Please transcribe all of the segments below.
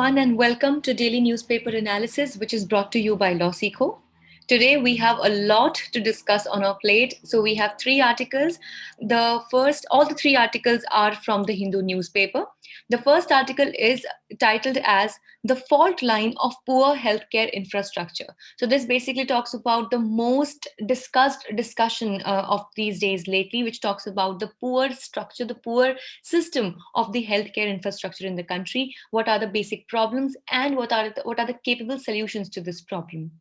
everyone, and welcome to Daily Newspaper Analysis, which is brought to you by LawSeco. Today, we have a lot to discuss on our plate. So, we have three articles. All the three articles are from the Hindu newspaper. The first article is titled as The Fault Line of Poor Healthcare Infrastructure. So, this basically talks about the most discussed discussion of these days lately, which talks about the poor structure, the poor system of the healthcare infrastructure in the country. What are the basic problems and what are the capable solutions to this problem?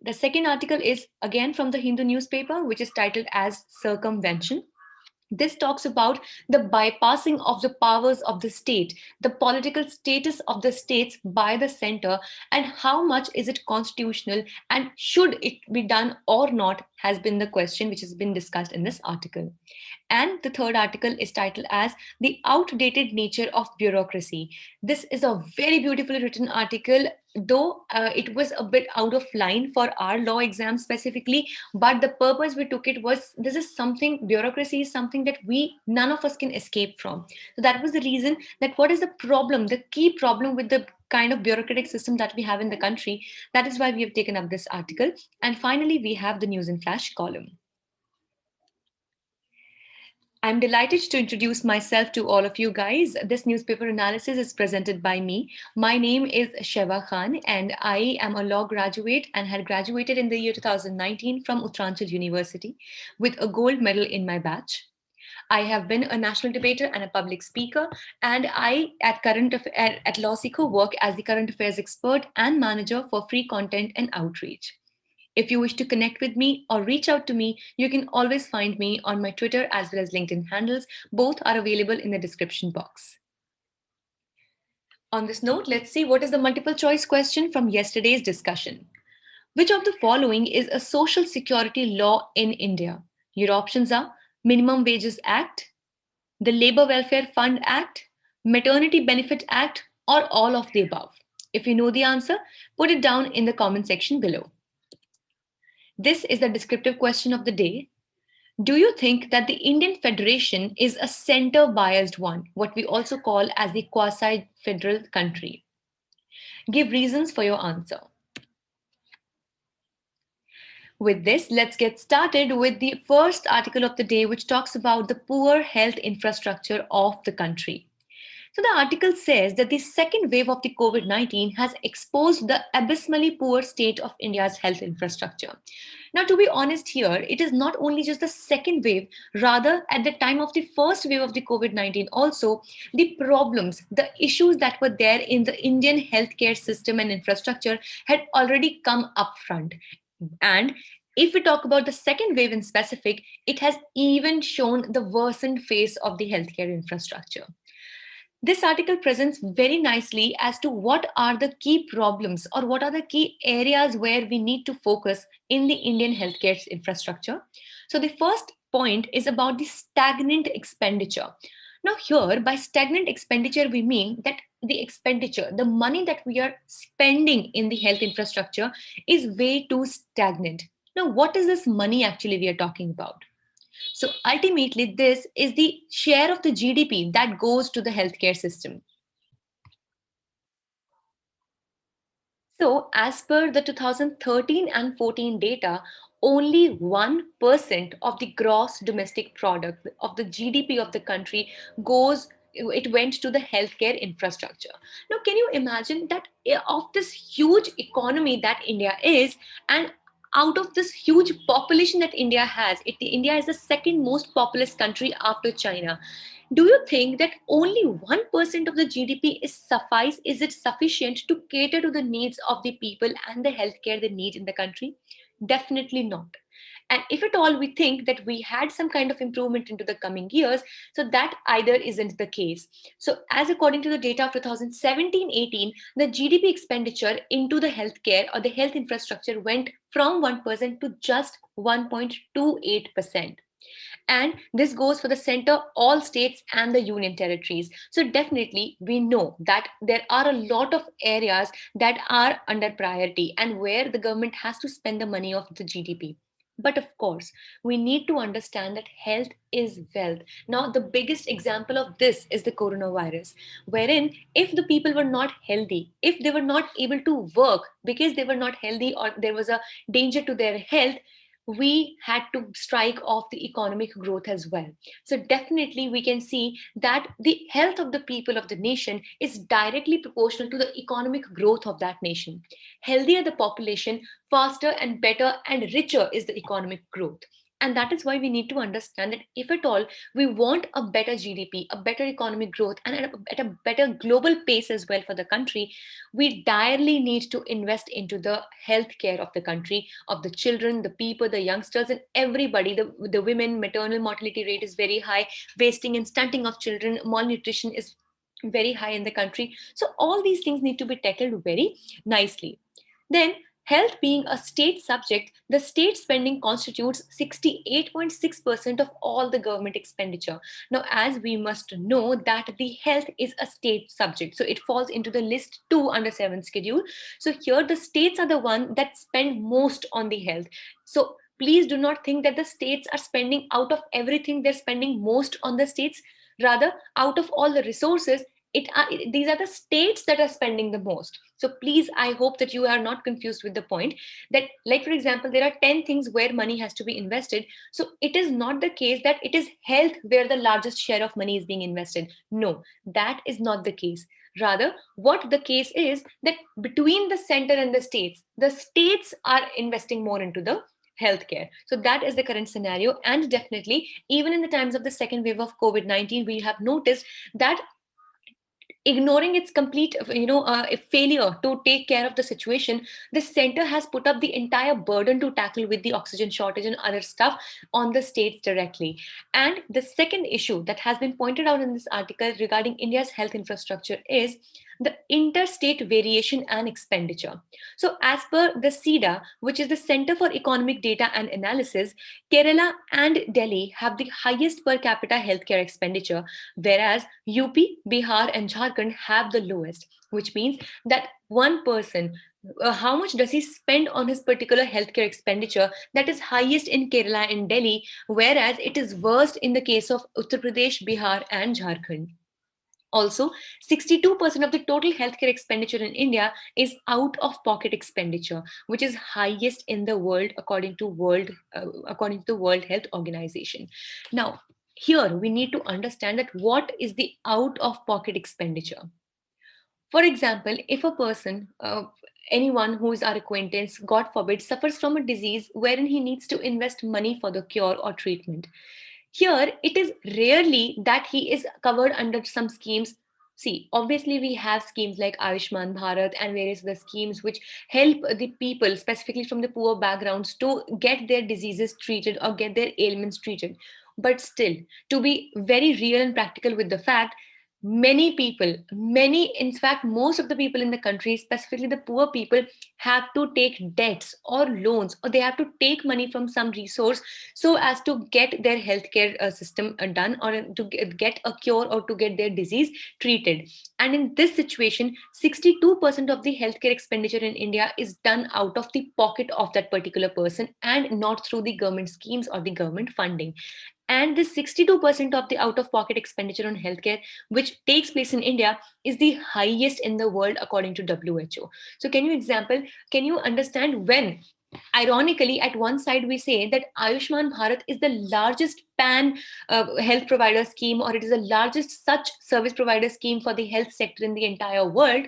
The second article is again from the Hindu newspaper, which is titled as Circumvention. This talks about the bypassing of the powers of the state, the political status of the states by the center, and how much is it constitutional and should it be done or not, has been the question which has been discussed in this article. And the third article is titled as The Outdated Nature of Bureaucracy. This is a very beautifully written article, though it was a bit out of line for our law exam specifically. But the purpose we took it was this is something, bureaucracy is something that none of us can escape from. So that was the reason that what is the problem, the key problem with the kind of bureaucratic system that we have in the country. That is why we have taken up this article. And finally, we have the News in Flash column. I'm delighted to introduce myself to all of you guys. This newspaper analysis is presented by me. My name is Sheva Khan, and I am a law graduate and had graduated in the year 2019 from Uttaranchal University with a gold medal in my batch. I have been a national debater and a public speaker, and I at LawSeco work as the current affairs expert and manager for free content and outreach. If you wish to connect with me or reach out to me, you can always find me on my Twitter as well as LinkedIn handles. Both are available in the description box. On this note, let's see what is the multiple choice question from yesterday's discussion. Which of the following is a social security law in India? Your options are Minimum Wages Act, the Labour Welfare Fund Act, Maternity Benefit Act, or all of the above. If you know the answer, put it down in the comment section below. This is the descriptive question of the day. Do you think that the Indian Federation is a center-biased one, what we also call as the quasi-federal country? Give reasons for your answer. With this, let's get started with the first article of the day, which talks about the poor health infrastructure of the country. So the article says that the second wave of the COVID-19 has exposed the abysmally poor state of India's health infrastructure. Now, to be honest here, it is not only just the second wave, rather at the time of the first wave of the COVID-19 also, the problems, the issues that were there in the Indian healthcare system and infrastructure had already come up front. And if we talk about the second wave in specific, it has even shown the worsened face of the healthcare infrastructure. This article presents very nicely as to what are the key problems or what are the key areas where we need to focus in the Indian healthcare infrastructure. So the first point is about the stagnant expenditure. Now here, by stagnant expenditure, we mean that the expenditure, the money that we are spending in the health infrastructure is way too stagnant. Now, what is this money actually we are talking about? So ultimately, this is the share of the GDP that goes to the healthcare system. So as per the 2013 and 14 data, only 1% of the gross domestic product of the GDP of the country it went to the healthcare infrastructure. Now, can you imagine that of this huge economy that India is, and out of this huge population that India has, India is the second most populous country after China. Do you think that only 1% of the GDP is it sufficient to cater to the needs of the people and the healthcare they need in the country? Definitely not. And if at all we think that we had some kind of improvement into the coming years, so that either isn't the case. So as according to the data of 2017-18, the GDP expenditure into the healthcare or the health infrastructure went from 1% to just 1.28%. And this goes for the center, all states and the union territories. So definitely we know that there are a lot of areas that are under priority and where the government has to spend the money of the GDP. But of course, we need to understand that health is wealth. Now, the biggest example of this is the coronavirus, wherein if the people were not healthy, if they were not able to work because they were not healthy or there was a danger to their health, we had to strike off the economic growth as well. So, definitely, we can see that the health of the people of the nation is directly proportional to the economic growth of that nation. Healthier the population, faster and better and richer is the economic growth. And that is why we need to understand that if at all we want a better GDP, a better economic growth, and at a better global pace as well for the country, we direly need to invest into the healthcare of the country, of the children, the people, the youngsters, and everybody. The women, maternal mortality rate is very high, wasting and stunting of children, malnutrition is very high in the country. So all these things need to be tackled very nicely. Then, health being a state subject, the state spending constitutes 68.6% of all the government expenditure. Now, as we must know that the health is a state subject, so it falls into the list 2 under 7 schedule. So here the states are the one that spend most on the health. So please do not think that the states are spending out of everything, they're spending most on the states. Rather, out of all the resources, these are the states that are spending the most. So please, I hope that you are not confused with the point that, like for example, there are 10 things where money has to be invested. So it is not the case that it is health where the largest share of money is being invested. No, that is not the case. Rather, what the case is that between the center and the states are investing more into the healthcare. So that is the current scenario. And definitely, even in the times of the second wave of COVID-19, we have noticed that ignoring its complete failure to take care of the situation, the center has put up the entire burden to tackle with the oxygen shortage and other stuff on the states directly. And the second issue that has been pointed out in this article regarding India's health infrastructure is the interstate variation and expenditure. So as per the CEDA, which is the Center for Economic Data and Analysis, Kerala and Delhi have the highest per capita healthcare expenditure, whereas UP, Bihar, and Jharkhand have the lowest, which means that one person, how much does he spend on his particular healthcare expenditure? That is highest in Kerala and Delhi, whereas it is worst in the case of Uttar Pradesh, Bihar, and Jharkhand. Also, 62% of the total healthcare expenditure in India is out of pocket expenditure, which is highest in the world according to the World Health Organization. Now, here we need to understand that what is the out of pocket expenditure. For example, if a person, anyone who is our acquaintance, God forbid, suffers from a disease wherein he needs to invest money for the cure or treatment, here it is rarely that he is covered under some schemes. See, obviously, we have schemes like Ayushman Bharat and various other schemes which help the people, specifically from the poor backgrounds, to get their diseases treated or get their ailments treated. But still, to be very real and practical with the fact, in fact, most of the people in the country, specifically the poor people, have to take debts or loans, or they have to take money from some resource so as to get their healthcare system done, or to get a cure, or to get their disease treated. And in this situation, 62% of the healthcare expenditure in India is done out of the pocket of that particular person and not through the government schemes or the government funding. And this 62% of the out of pocket expenditure on healthcare, which takes place in India, is the highest in the world according to WHO. So, can you understand when, ironically, at one side we say that Ayushman Bharat is the largest pan health provider scheme, or it is the largest such service provider scheme for the health sector in the entire world,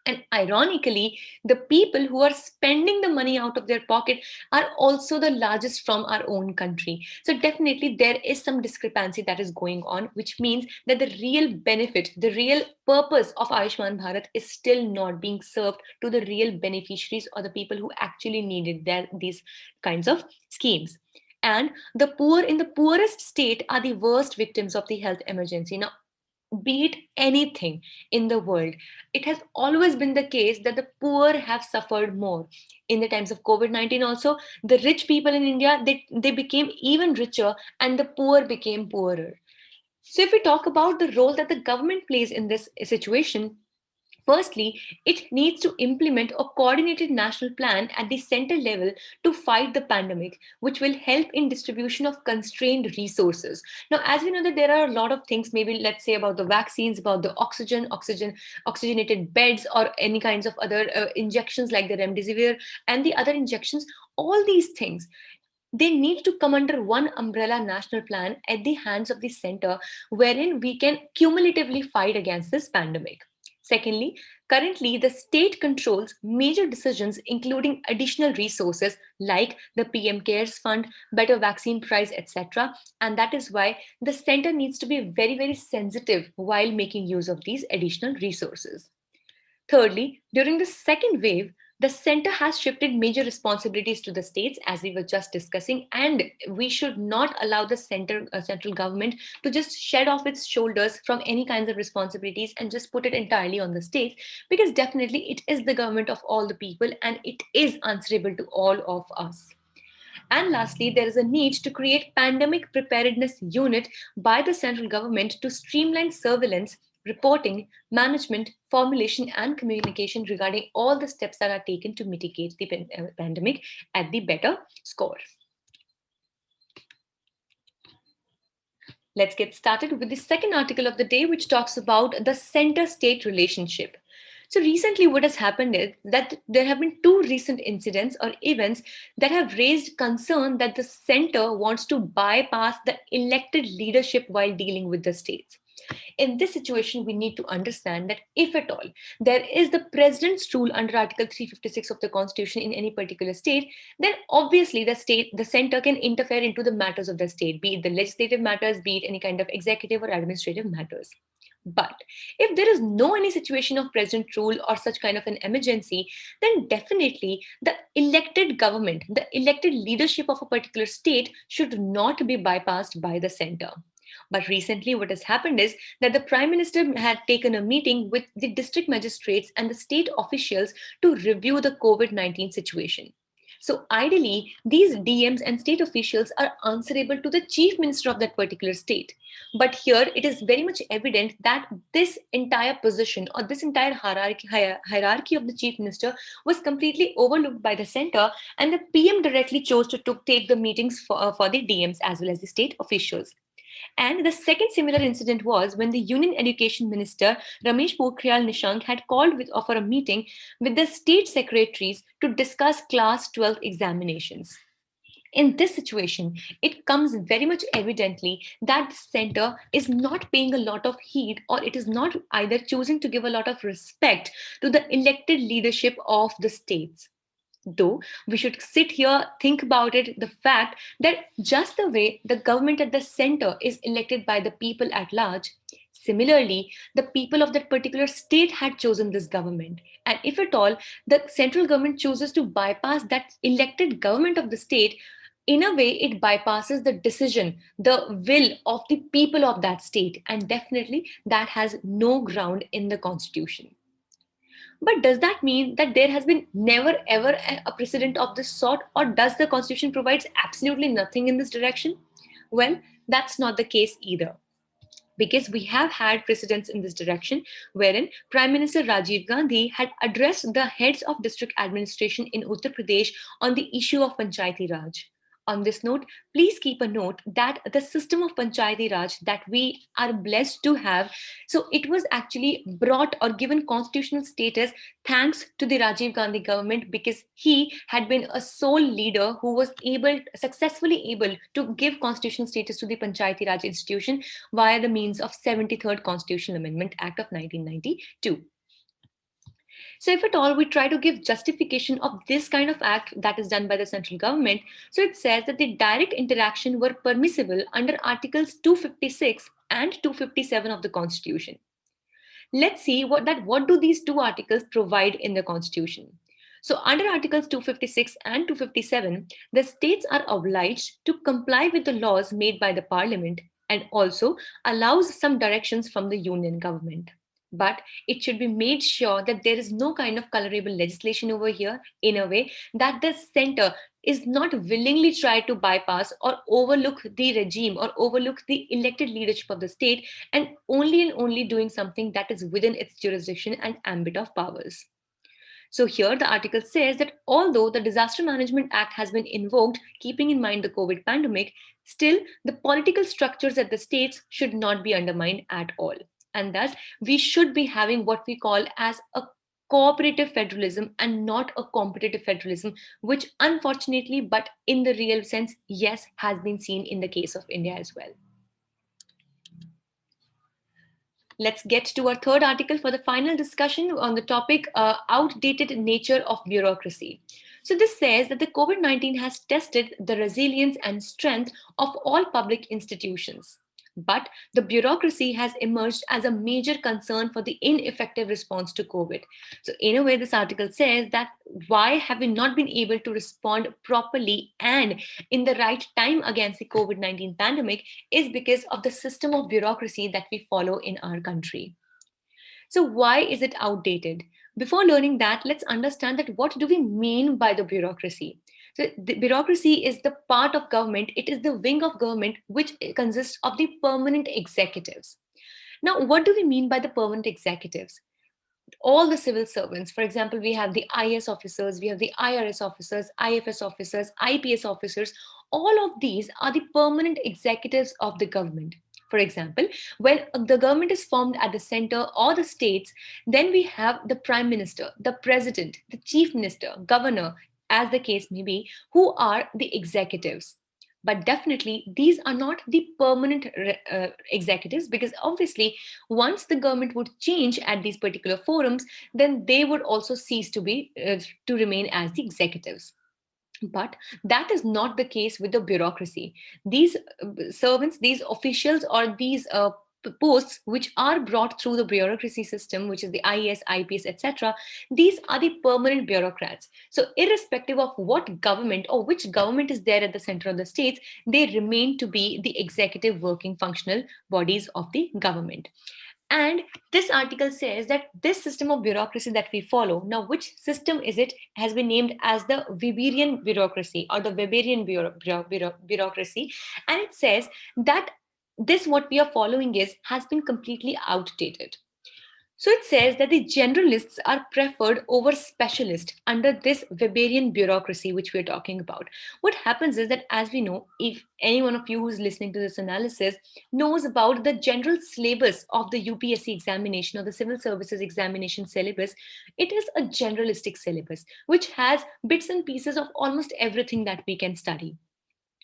and ironically, the people who are spending the money out of their pocket are also the largest from our own country. So, definitely, there is some discrepancy that is going on, which means that the real benefit, the real purpose of Ayushman Bharat is still not being served to the real beneficiaries or the people who actually needed these kinds of schemes. And the poor in the poorest state are the worst victims of the health emergency. Now, be it anything in the world, it has always been the case that the poor have suffered more. In the times of COVID-19 also, the rich people in India, they became even richer and the poor became poorer. So if we talk about the role that the government plays in this situation, Firstly, it needs to implement a coordinated national plan at the center level to fight the pandemic, which will help in distribution of constrained resources. Now, as we know that there are a lot of things, maybe let's say about the vaccines, about the oxygenated beds, or any kinds of other injections like the remdesivir and the other injections, all these things, they need to come under one umbrella national plan at the hands of the center, wherein we can cumulatively fight against this pandemic. Secondly, currently the state controls major decisions, including additional resources like the PM CARES Fund, better vaccine price, etc. And that is why the center needs to be very, very sensitive while making use of these additional resources. Thirdly, during the second wave, the center has shifted major responsibilities to the states, as we were just discussing, and we should not allow the central government to just shed off its shoulders from any kinds of responsibilities and just put it entirely on the states, because definitely it is the government of all the people and it is answerable to all of us. And lastly, there is a need to create pandemic preparedness unit by the central government to streamline surveillance, reporting, management, formulation, and communication regarding all the steps that are taken to mitigate the pandemic at the better score. Let's get started with the second article of the day, which talks about the center state relationship. So, recently, what has happened is that there have been two recent incidents or events that have raised concern that the center wants to bypass the elected leadership while dealing with the states. In this situation, we need to understand that if at all there is the president's rule under Article 356 of the Constitution in any particular state, then obviously the center can interfere into the matters of the state, be it the legislative matters, be it any kind of executive or administrative matters. But if there is no any situation of president rule or such kind of an emergency, then definitely the elected government, the elected leadership of a particular state should not be bypassed by the center. But recently, what has happened is that the Prime Minister had taken a meeting with the district magistrates and the state officials to review the COVID-19 situation. So, ideally, these DMs and state officials are answerable to the chief minister of that particular state. But here, it is very much evident that this entire position or this entire hierarchy of the chief minister was completely overlooked by the center, and the PM directly chose to take the meetings for the DMs as well as the state officials. And the second similar incident was when the Union Education Minister Ramesh Pokhriyal Nishank had called for a meeting with the state secretaries to discuss class 12 examinations. In this situation, it comes very much evidently that the center is not paying a lot of heed, or it is not either choosing to give a lot of respect to the elected leadership of the states. Though we should sit here, think about it, the fact that just the way the government at the center is elected by the people at large, similarly, the people of that particular state had chosen this government. And if at all the central government chooses to bypass that elected government of the state, in a way, it bypasses the decision, the will of the people of that state. And definitely, that has no ground in the constitution. But does that mean that there has been never ever a precedent of this sort, or does the Constitution provides absolutely nothing in this direction? Well, that's not the case either. Because we have had precedents in this direction, wherein Prime Minister Rajiv Gandhi had addressed the heads of district administration in Uttar Pradesh on the issue of Panchayati Raj. On this note, please keep a note that the system of Panchayati Raj that we are blessed to have, so it was actually brought or given constitutional status thanks to the Rajiv Gandhi government, because he had been a sole leader who was successfully able to give constitutional status to the Panchayati Raj institution via the means of 73rd Constitutional Amendment Act of 1992. So, if at all we try to give justification of this kind of act that is done by the central government, so it says that the direct interaction were permissible under Articles 256 and 257 of the Constitution. Let's see what do these two articles provide in the Constitution. So, under Articles 256 and 257, the states are obliged to comply with the laws made by the Parliament and also allows some directions from the Union government. But it should be made sure that there is no kind of colorable legislation over here, in a way that the center is not willingly try to bypass or overlook the regime or overlook the elected leadership of the state, and only doing something that is within its jurisdiction and ambit of powers. So here the article says that although the Disaster Management Act has been invoked, keeping in mind the COVID pandemic, still the political structures at the states should not be undermined at all. And thus, we should be having what we call as a cooperative federalism and not a competitive federalism, which unfortunately, but in the real sense, yes, has been seen in the case of India as well. Let's get to our third article for the final discussion on the topic outdated nature of bureaucracy. So, this says that the COVID 19 has tested the resilience and strength of all public institutions. But the bureaucracy has emerged as a major concern for the ineffective response to COVID. So, in a way, this article says that why have we not been able to respond properly and in the right time against the COVID 19 pandemic is because of the system of bureaucracy that we follow in our country. So, why is it outdated? Before learning that, let's understand that what do we mean by the bureaucracy? So, the bureaucracy is the part of government, it is the wing of government which consists of the permanent executives. Now, what do we mean by the permanent executives? All the civil servants, for example, we have the IS officers, we have the IRS officers, IFS officers, IPS officers, all of these are the permanent executives of the government. For example, when the government is formed at the center or the states, then we have the prime minister, the president, the chief minister, governor, as the case may be, who are the executives. But definitely, these are not the permanent executives, because obviously, once the government would change at these particular forums, then they would also cease to remain as the executives. But that is not the case with the bureaucracy. These servants, these officials, or these posts which are brought through the bureaucracy system, which is the IAS, IPS, etc., these are the permanent bureaucrats. So, irrespective of what government or which government is there at the center of the states, they remain to be the executive working functional bodies of the government. And this article says that this system of bureaucracy that we follow, now which system is it, has been named as the Weberian bureaucracy or the Weberian bureaucracy. And it says that this, what we are following is, has been completely outdated. So it says that the generalists are preferred over specialists under this Weberian bureaucracy, which we're talking about. What happens is that, as we know, if any one of you who's listening to this analysis knows about the general syllabus of the UPSC examination or the civil services examination syllabus, it is a generalistic syllabus, which has bits and pieces of almost everything that we can study.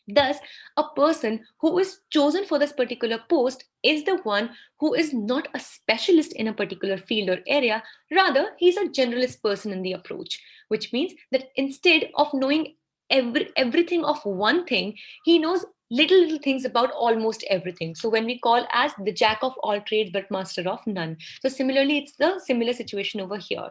Thus, a person who is chosen for this particular post is the one who is not a specialist in a particular field or area. Rather, he's a generalist person in the approach, which means that instead of knowing everything of one thing, he knows little things about almost everything. So when we call as the jack of all trades but master of none. So similarly, it's the similar situation over here.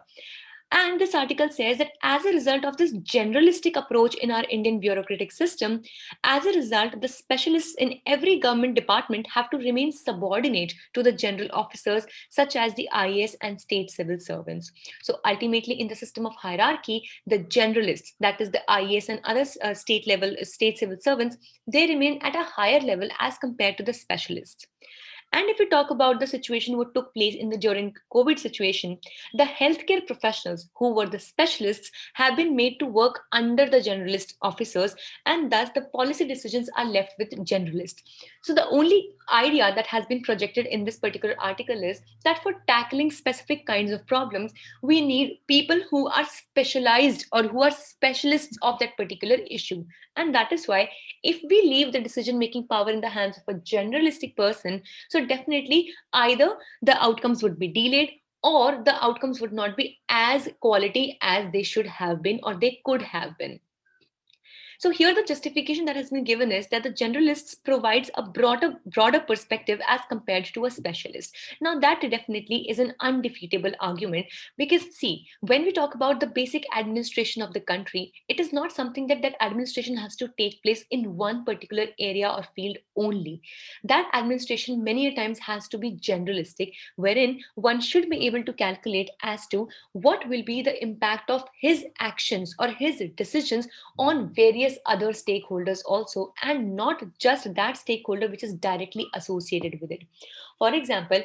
And this article says that as a result of this generalistic approach in our Indian bureaucratic system, as a result, the specialists in every government department have to remain subordinate to the general officers, such as the IAS and state civil servants. So ultimately, in the system of hierarchy, the generalists, that is the IAS and other state level state civil servants, they remain at a higher level as compared to the specialists. And if we talk about the situation what took place in the during COVID situation, the healthcare professionals who were the specialists have been made to work under the generalist officers, and thus the policy decisions are left with generalists. So the only idea that has been projected in this particular article is that for tackling specific kinds of problems, we need people who are specialized or who are specialists of that particular issue. And that is why if we leave the decision making power in the hands of a generalistic person, so definitely either the outcomes would be delayed or the outcomes would not be as quality as they should have been or they could have been. So here the justification that has been given is that the generalists provides a broader perspective as compared to a specialist. Now that definitely is an undefeatable argument, because see, when we talk about the basic administration of the country, it is not something that administration has to take place in one particular area or field only. That administration many a times has to be generalistic, wherein one should be able to calculate as to what will be the impact of his actions or his decisions on various other stakeholders also, and not just that stakeholder which is directly associated with it. For example,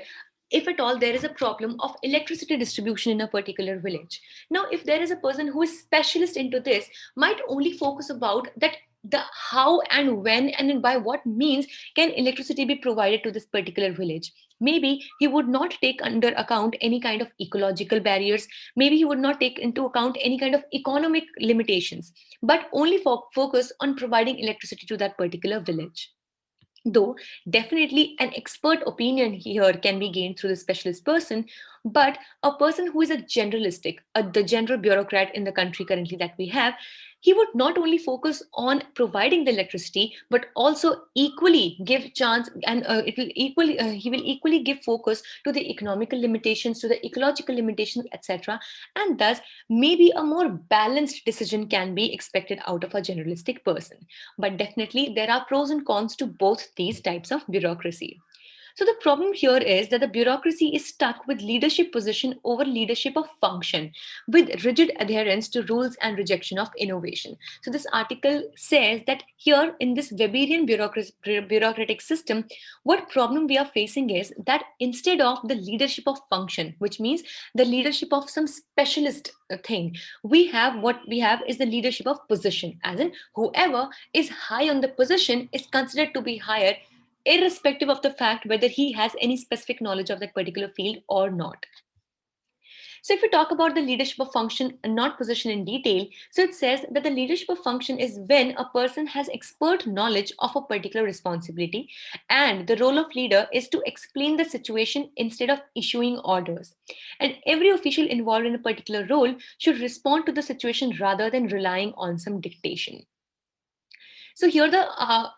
if at all there is a problem of electricity distribution in a particular village, now if there is a person who is specialist into this, might only focus about that the how and when and by what means can electricity be provided to this particular village. Maybe he would not take under account any kind of ecological barriers, maybe he would not take into account any kind of economic limitations, but only focus on providing electricity to that particular village. Though definitely an expert opinion here can be gained through the specialist person, but a person who is a generalistic, the general bureaucrat in the country currently that we have, he would not only focus on providing the electricity, but also equally give chance, and it will equally he will equally give focus to the economical limitations, to the ecological limitations, etc. And thus, maybe a more balanced decision can be expected out of a generalistic person. But definitely, there are pros and cons to both these types of bureaucracy. So the problem here is that the bureaucracy is stuck with leadership position over leadership of function, with rigid adherence to rules and rejection of innovation. So this article says that here in this Weberian bureaucratic system, what problem we are facing is that instead of the leadership of function, which means the leadership of some specialist thing, what we have is the leadership of position, as in whoever is high on the position is considered to be higher, irrespective of the fact whether he has any specific knowledge of that particular field or not. So, if we talk about the leadership of function and not position in detail, so it says that the leadership of function is when a person has expert knowledge of a particular responsibility, and the role of leader is to explain the situation instead of issuing orders. And every official involved in a particular role should respond to the situation rather than relying on some dictation. So here the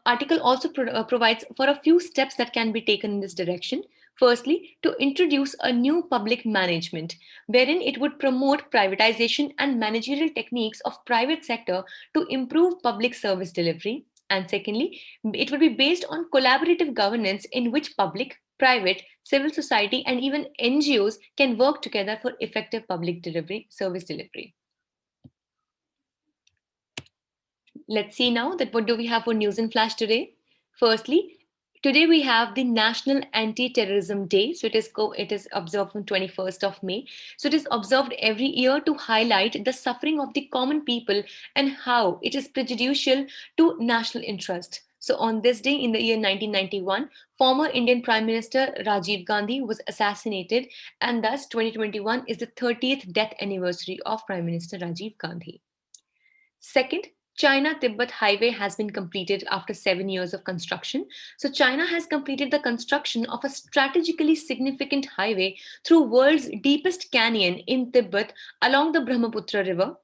article also provides for a few steps that can be taken in this direction. Firstly, to introduce a new public management, wherein it would promote privatization and managerial techniques of private sector to improve public service delivery. And secondly, it would be based on collaborative governance in which public, private, civil society, and even NGOs can work together for effective public delivery, service delivery. Let's see now that what do we have for news in flash today. Firstly, today we have the National Anti-Terrorism Day. So it is observed on 21st of May. So it is observed every year to highlight the suffering of the common people and how it is prejudicial to national interest. So on this day in the year 1991, former Indian Prime Minister Rajiv Gandhi was assassinated, and thus 2021 is the 30th death anniversary of Prime Minister Rajiv Gandhi. Second, China-Tibet highway has been completed after 7 years of construction. So China has completed the construction of a strategically significant highway through world's deepest canyon in Tibet along the Brahmaputra River.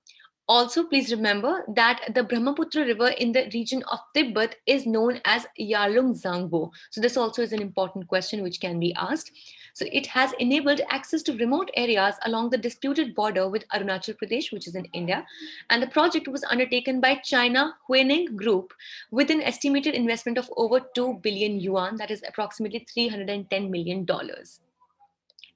Also, please remember that the Brahmaputra River in the region of Tibet is known as Yarlung Zangbo. So this also is an important question which can be asked. So it has enabled access to remote areas along the disputed border with Arunachal Pradesh, which is in India. And the project was undertaken by China Huining Group with an estimated investment of over 2 billion yuan, that is approximately $310 million.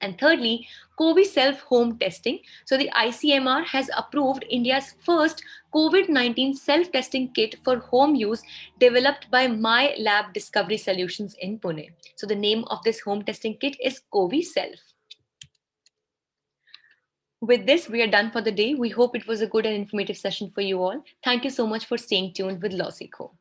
And thirdly, COVID self-home testing. So the ICMR has approved India's first COVID-19 self-testing kit for home use developed by My Lab Discovery Solutions in Pune. So the name of this home testing kit is COVID Self. With this, we are done for the day. We hope it was a good and informative session for you all. Thank you so much for staying tuned with LawSikho.